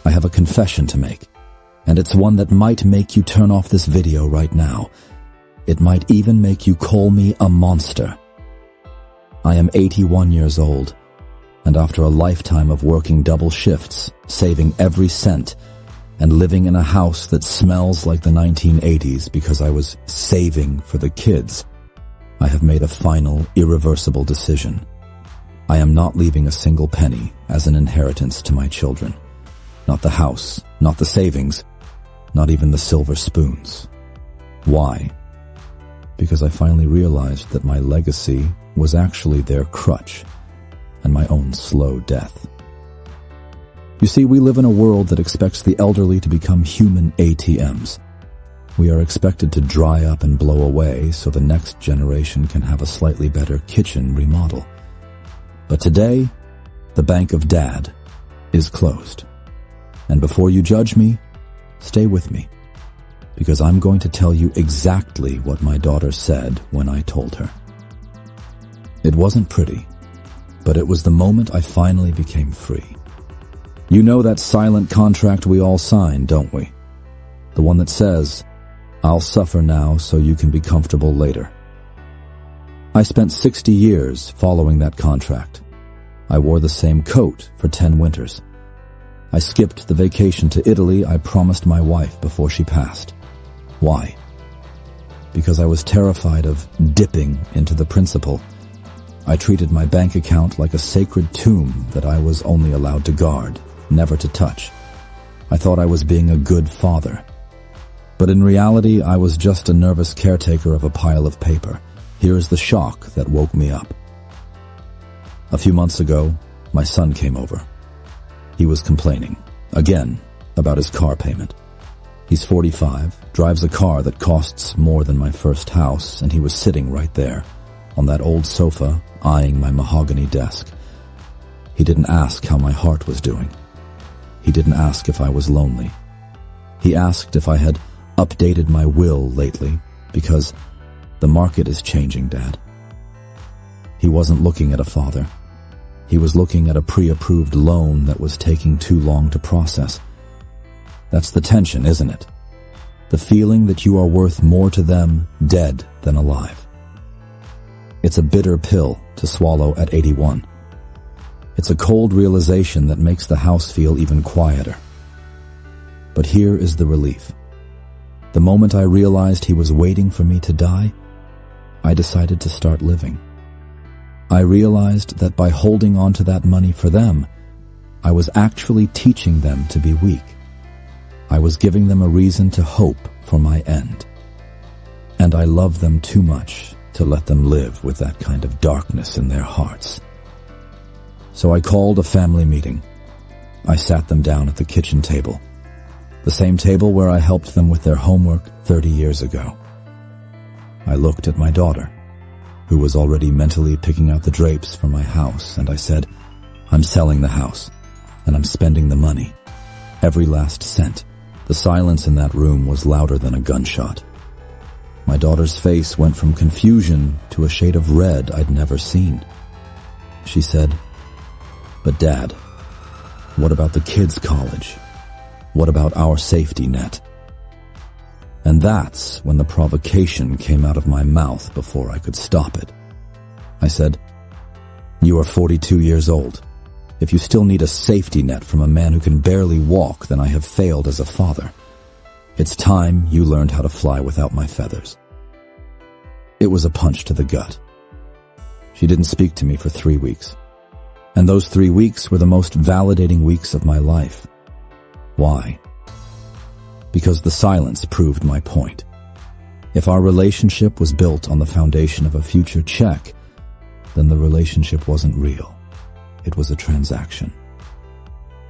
I have a confession to make, and it's one that might make you turn off this video right now. It might even make you call me a monster. I am 81 years old, and after a lifetime of working double shifts, saving every cent, and living in a house that smells like the 1980s because I was saving for the kids, I have made a final, irreversible decision. I am not leaving a single penny as an inheritance to my children. Not the house, not the savings, not even the silver spoons. Why? Because I finally realized that my legacy was actually their crutch and my own slow death. You see, we live in a world that expects the elderly to become human ATMs. We are expected to dry up and blow away so the next generation can have a slightly better kitchen remodel. But today, the Bank of Dad is closed. And before you judge me, stay with me, because I'm going to tell you exactly what my daughter said when I told her. It wasn't pretty, but it was the moment I finally became free. You know that silent contract we all sign, don't we? The one that says, "I'll suffer now so you can be comfortable later." I spent 60 years following that contract. I wore the same coat for 10 winters. I skipped the vacation to Italy I promised my wife before she passed. Why? Because I was terrified of dipping into the principal. I treated my bank account like a sacred tomb that I was only allowed to guard, never to touch. I thought I was being a good father. But in reality, I was just a nervous caretaker of a pile of paper. Here is the shock that woke me up. A few months ago, my son came over. He was complaining, again, about his car payment. He's 45, drives a car that costs more than my first house, and he was sitting right there, on that old sofa, eyeing my mahogany desk. He didn't ask how my heart was doing. He didn't ask if I was lonely. He asked if I had updated my will lately, because the market is changing, Dad. He wasn't looking at a father. He was looking at a pre-approved loan that was taking too long to process. That's the tension, isn't it? The feeling that you are worth more to them dead than alive. It's a bitter pill to swallow at 81. It's a cold realization that makes the house feel even quieter. But here is the relief. The moment I realized he was waiting for me to die, I decided to start living. I realized that by holding on to that money for them, I was actually teaching them to be weak. I was giving them a reason to hope for my end. And I love them too much to let them live with that kind of darkness in their hearts. So I called a family meeting. I sat them down at the kitchen table, the same table where I helped them with their homework 30 years ago. I looked at my daughter, who was already mentally picking out the drapes for my house, and I said, "I'm selling the house, and I'm spending the money. Every last cent." The silence in that room was louder than a gunshot. My daughter's face went from confusion to a shade of red I'd never seen. She said, "But Dad, what about the kids' college? What about our safety net?" And that's when the provocation came out of my mouth before I could stop it. I said, "You are 42 years old. If you still need a safety net from a man who can barely walk, then I have failed as a father. It's time you learned how to fly without my feathers." It was a punch to the gut. She didn't speak to me for 3 weeks. And those 3 weeks were the most validating weeks of my life. Why? Because the silence proved my point. If our relationship was built on the foundation of a future check, then the relationship wasn't real. It was a transaction.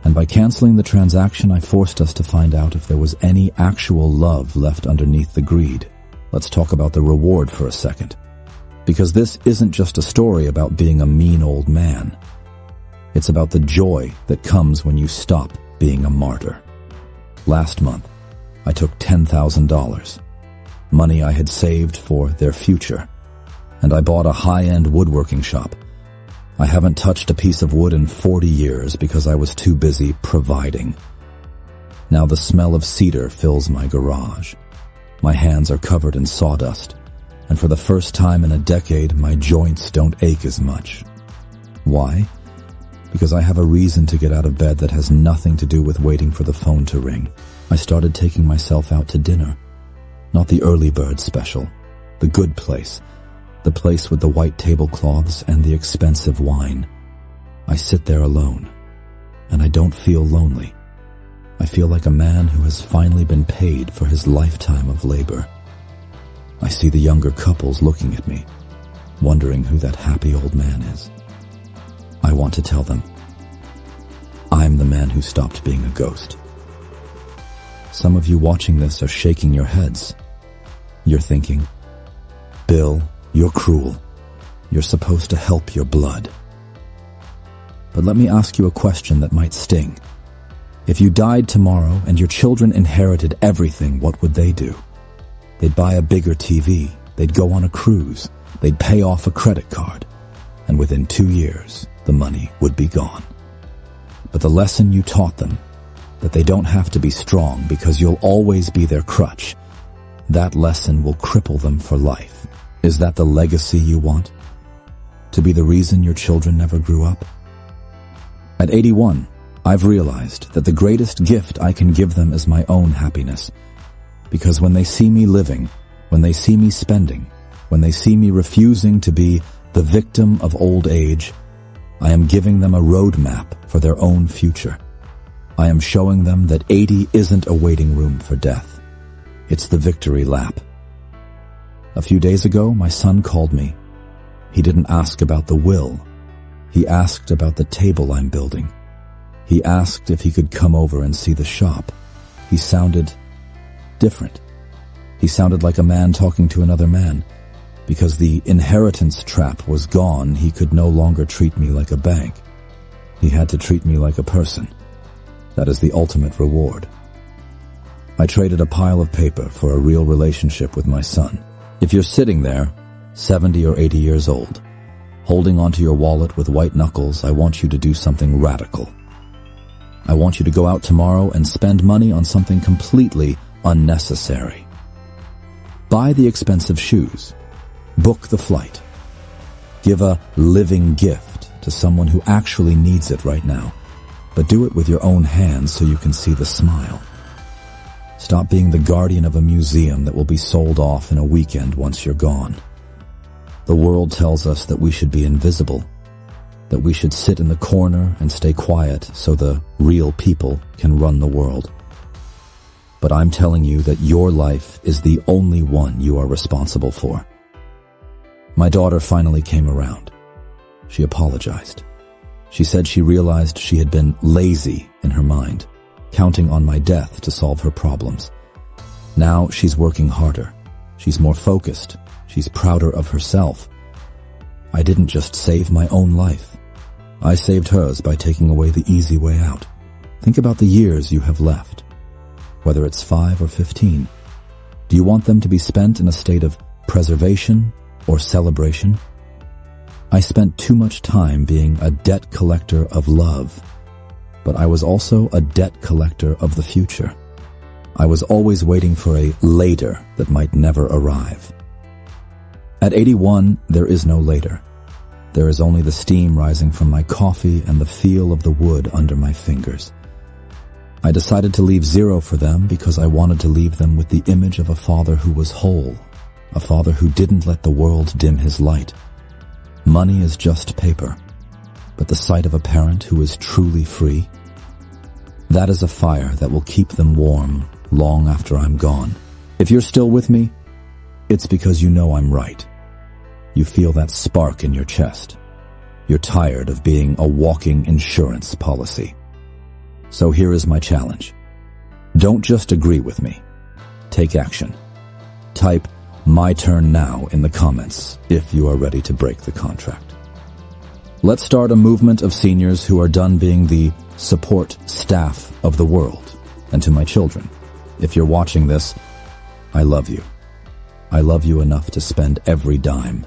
And by canceling the transaction, I forced us to find out if there was any actual love left underneath the greed. Let's talk about the reward for a second. Because this isn't just a story about being a mean old man. It's about the joy that comes when you stop being a martyr. Last month, I took $10,000, money I had saved for their future, and I bought a high-end woodworking shop. I haven't touched a piece of wood in 40 years because I was too busy providing. Now the smell of cedar fills my garage. My hands are covered in sawdust, and for the first time in a decade, my joints don't ache as much. Why? Because I have a reason to get out of bed that has nothing to do with waiting for the phone to ring. I started taking myself out to dinner. Not the early bird special, the good place, the place with the white tablecloths and the expensive wine. I sit there alone, and I don't feel lonely. I feel like a man who has finally been paid for his lifetime of labor. I see the younger couples looking at me, wondering who that happy old man is. I want to tell them, I'm the man who stopped being a ghost. Some of you watching this are shaking your heads. You're thinking, Bill, you're cruel. You're supposed to help your blood. But let me ask you a question that might sting. If you died tomorrow and your children inherited everything, what would they do? They'd buy a bigger TV, they'd go on a cruise, they'd pay off a credit card, and within 2 years, the money would be gone. But the lesson you taught them, that they don't have to be strong because you'll always be their crutch, that lesson will cripple them for life. Is that the legacy you want? To be the reason your children never grew up? At 81, I've realized that the greatest gift I can give them is my own happiness. Because when they see me living, when they see me spending, when they see me refusing to be the victim of old age, I am giving them a roadmap for their own future. I am showing them that 80 isn't a waiting room for death. It's the victory lap. A few days ago, my son called me. He didn't ask about the will. He asked about the table I'm building. He asked if he could come over and see the shop. He sounded different. He sounded like a man talking to another man. Because the inheritance trap was gone, he could no longer treat me like a bank. He had to treat me like a person. That is the ultimate reward. I traded a pile of paper for a real relationship with my son. If you're sitting there, 70 or 80 years old, holding onto your wallet with white knuckles, I want you to do something radical. I want you to go out tomorrow and spend money on something completely unnecessary. Buy the expensive shoes. Book the flight. Give a living gift to someone who actually needs it right now, but do it with your own hands so you can see the smile. Stop being the guardian of a museum that will be sold off in a weekend once you're gone. The world tells us that we should be invisible, that we should sit in the corner and stay quiet so the real people can run the world. But I'm telling you that your life is the only one you are responsible for. My daughter finally came around. She apologized. She said she realized she had been lazy in her mind, counting on my death to solve her problems. Now she's working harder. She's more focused. She's prouder of herself. I didn't just save my own life. I saved hers by taking away the easy way out. Think about the years you have left. Whether it's 5 or 15. Do you want them to be spent in a state of preservation or celebration? I spent too much time being a debt collector of love, but I was also a debt collector of the future. I was always waiting for a later that might never arrive. At 81, there is no later. There is only the steam rising from my coffee and the feel of the wood under my fingers. I decided to leave 0 for them because I wanted to leave them with the image of a father who was whole, a father who didn't let the world dim his light. Money is just paper, but the sight of a parent who is truly free, that is a fire that will keep them warm long after I'm gone. If you're still with me, it's because you know I'm right. You feel that spark in your chest. You're tired of being a walking insurance policy. So here is my challenge. Don't just agree with me. Take action. Type "My turn now" in the comments if you are ready to break the contract. Let's start a movement of seniors who are done being the support staff of the world. And to my children, if you're watching this, I love you. I love you enough to spend every dime.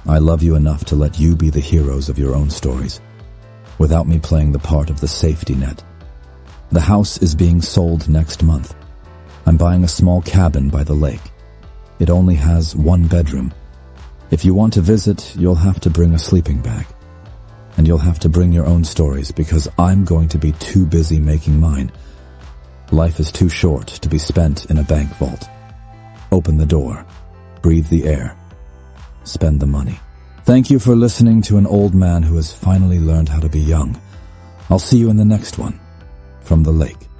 I love you enough to let you be the heroes of your own stories, without me playing the part of the safety net. The house is being sold next month. I'm buying a small cabin by the lake. It only has 1 bedroom. If you want to visit, you'll have to bring a sleeping bag. And you'll have to bring your own stories because I'm going to be too busy making mine. Life is too short to be spent in a bank vault. Open the door. Breathe the air. Spend the money. Thank you for listening to an old man who has finally learned how to be young. I'll see you in the next one. From the lake.